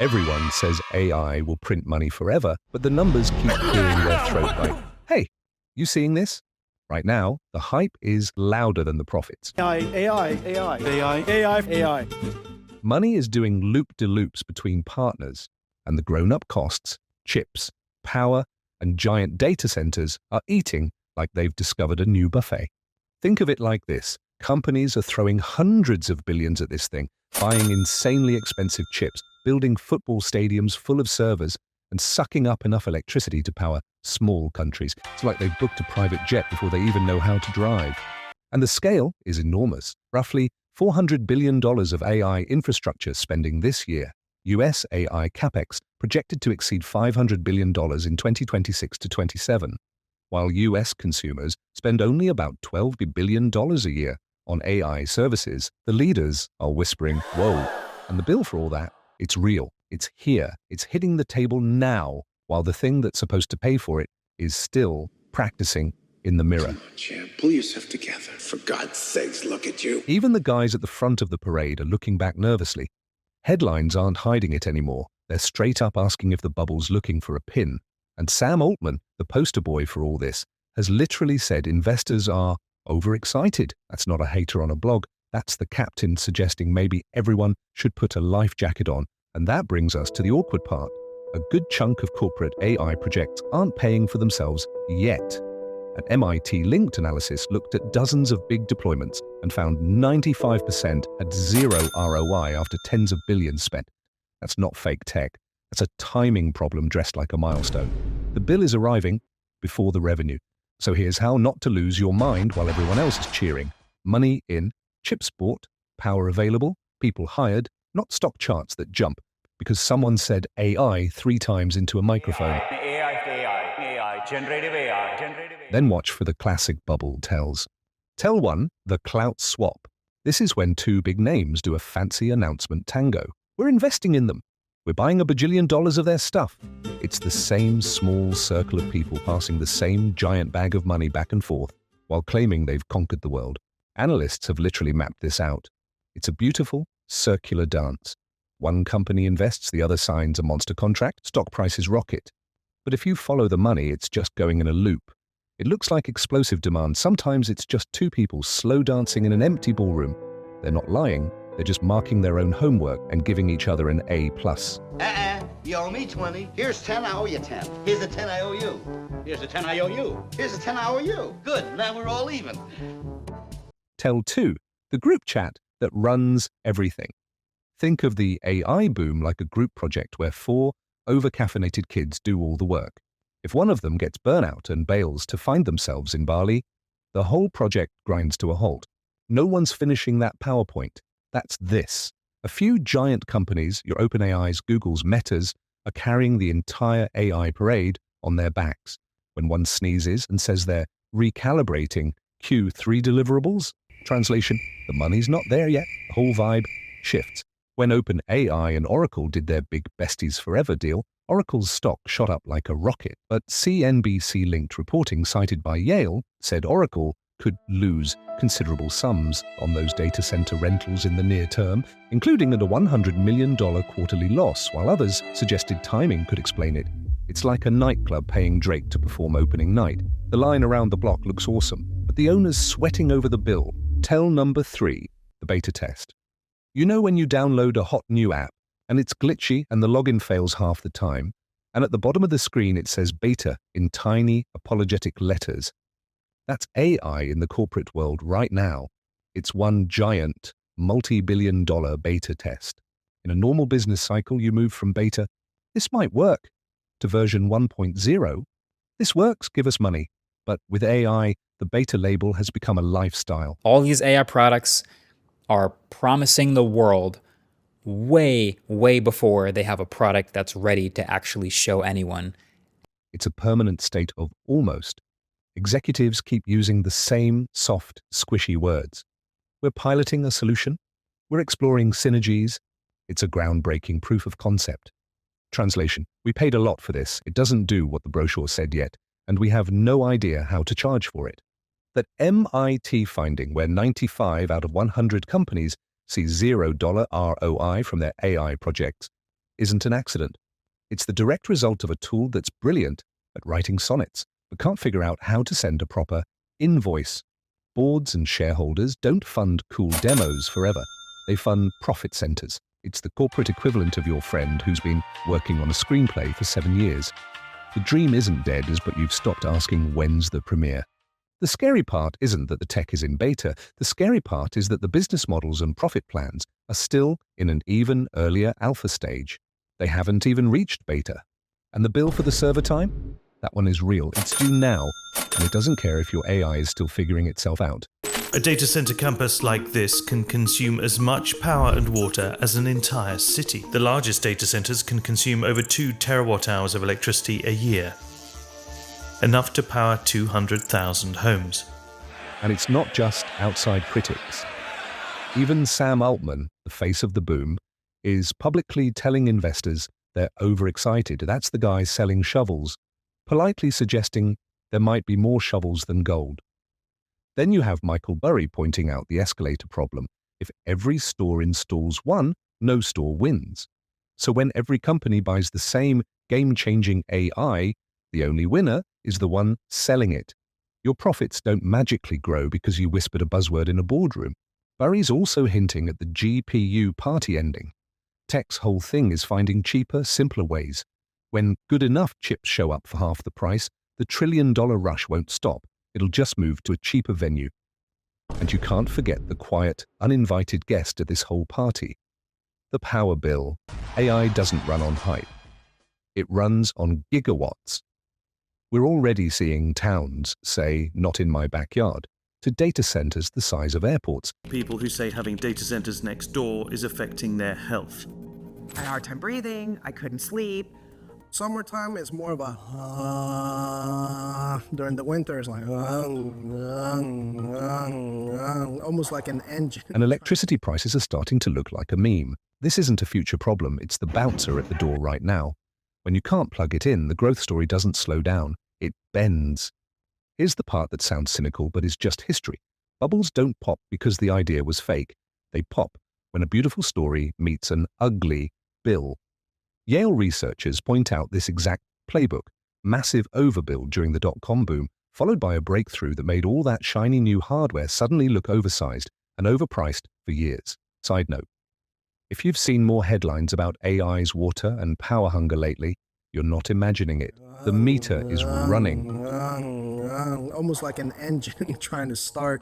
Everyone says AI will print money forever, but the numbers keep clearing their throat like, hey, you seeing this? Right now, the hype is louder than the profits. AI. Money is doing loop-de-loops between partners, and the grown-up costs, chips, power, and giant data centers are eating like they've discovered a new buffet. Think of it like this. Companies are throwing hundreds of billions at this thing, buying insanely expensive chips, building football stadiums full of servers, and sucking up enough electricity to power small countries. It's like they've booked a private jet before they even know how to drive. And the scale is enormous. Roughly $400 billion of AI infrastructure spending this year. US AI capex projected to exceed $500 billion in 2026 to 27, while US consumers spend only about $12 billion a year on AI services. The leaders are whispering, whoa, and the bill for all that, it's real, it's here, it's hitting the table now, while the thing that's supposed to pay for it is still practicing in the mirror. Come on, champ, pull yourself together. For God's sakes, look at you. Even the guys at the front of the parade are looking back nervously. Headlines aren't hiding it anymore. They're straight up asking if the bubble's looking for a pin. And Sam Altman, the poster boy for all this, has literally said investors are overexcited. That's not a hater on a blog. That's the captain suggesting maybe everyone should put a life jacket on. And that brings us to the awkward part. A good chunk of corporate AI projects aren't paying for themselves yet. An MIT-linked analysis looked at dozens of big deployments and found 95% had zero ROI after tens of billions spent. That's not fake tech. That's a timing problem dressed like a milestone. The bill is arriving before the revenue. So here's how not to lose your mind while everyone else is cheering. Money in, chips bought, power available, people hired, not stock charts that jump because someone said AI 3 times into a microphone. AI, generative AI. Then watch for the classic bubble tells. Tell 1, the Clout Swap. This is when 2 big names do a fancy announcement tango. We're investing in them. We're buying $1 bajillion of their stuff. It's the same small circle of people passing the same giant bag of money back and forth while claiming they've conquered the world. Analysts have literally mapped this out. It's a beautiful, circular dance. One company invests, the other signs a monster contract, stock prices rocket. But if you follow the money, it's just going in a loop. It looks like explosive demand. Sometimes it's just 2 people slow dancing in an empty ballroom. They're not lying. They're just marking their own homework and giving each other an A+. You owe me 20. Here's 10, I owe you 10. Here's the 10 I owe you. Here's the 10 I owe you. Here's the 10 I owe you. Good, now we're all even. Tell 2, the group chat that runs everything. Think of the AI boom like a group project where 4 over-caffeinated kids do all the work. If one of them gets burnout and bails to find themselves in Bali, the whole project grinds to a halt. No one's finishing that PowerPoint. That's this. A few giant companies, your OpenAIs, Googles, Metas, are carrying the entire AI parade on their backs. When one sneezes and says they're recalibrating Q3 deliverables, translation, the money's not there yet, the whole vibe shifts. When OpenAI and Oracle did their big besties forever deal, Oracle's stock shot up like a rocket, but CNBC-linked reporting cited by Yale said Oracle could lose considerable sums on those data center rentals in the near term, including at a $100 million quarterly loss, while others suggested timing could explain it. It's like a nightclub paying Drake to perform opening night. The line around the block looks awesome, but the owner's sweating over the bill. Tell number 3, the beta test. You know when you download a hot new app, and it's glitchy and the login fails half the time, and at the bottom of the screen it says beta in tiny, apologetic letters. That's AI in the corporate world right now. It's one giant, multi-billion-dollar beta test. In a normal business cycle, you move from beta, this might work, to version 1.0. This works, give us money. But with AI, the beta label has become a lifestyle. All these AI products are promising the world way, way before they have a product that's ready to actually show anyone. It's a permanent state of almost. Executives keep using the same soft, squishy words. We're piloting a solution. We're exploring synergies. It's a groundbreaking proof of concept. Translation: we paid a lot for this. It doesn't do what the brochure said yet, and we have no idea how to charge for it. That MIT finding where 95 out of 100 companies see $0 ROI from their AI projects isn't an accident. It's the direct result of a tool that's brilliant at writing sonnets, but can't figure out how to send a proper invoice. Boards and shareholders don't fund cool demos forever. They fund profit centers. It's the corporate equivalent of your friend who's been working on a screenplay for 7 years. The dream isn't dead, but you've stopped asking when's the premiere. The scary part isn't that the tech is in beta. The scary part is that the business models and profit plans are still in an even earlier alpha stage. They haven't even reached beta. And the bill for the server time? That one is real. It's due now, and it doesn't care if your AI is still figuring itself out. A data center campus like this can consume as much power and water as an entire city. The largest data centers can consume over 2 terawatt-hours of electricity a year, enough to power 200,000 homes. And it's not just outside critics. Even Sam Altman, the face of the boom, is publicly telling investors they're overexcited. That's the guy selling shovels, politely suggesting there might be more shovels than gold. Then you have Michael Burry pointing out the escalator problem. If every store installs one, no store wins. So when every company buys the same game-changing AI, the only winner is the one selling it. Your profits don't magically grow because you whispered a buzzword in a boardroom. Burry's also hinting at the GPU party ending. Tech's whole thing is finding cheaper, simpler ways. When good enough chips show up for half the price, the trillion-dollar rush won't stop. It'll just move to a cheaper venue. And you can't forget the quiet, uninvited guest at this whole party. The power bill. AI doesn't run on hype. It runs on gigawatts. We're already seeing towns say, not in my backyard, to data centers the size of airports. People who say having data centers next door is affecting their health. I had a hard time breathing, I couldn't sleep. Summertime is more of a during the winter it's like almost like an engine. And electricity prices are starting to look like a meme. This isn't a future problem, it's the bouncer at the door right now. When you can't plug it in, the growth story doesn't slow down, it bends. Here's the part that sounds cynical but is just history. Bubbles don't pop because the idea was fake. They pop when a beautiful story meets an ugly bill. Yale researchers point out this exact playbook: massive overbuild during the dot-com boom, followed by a breakthrough that made all that shiny new hardware suddenly look oversized and overpriced for years. Side note, if you've seen more headlines about AI's water and power hunger lately, you're not imagining it. The meter is running. Almost like an engine trying to start.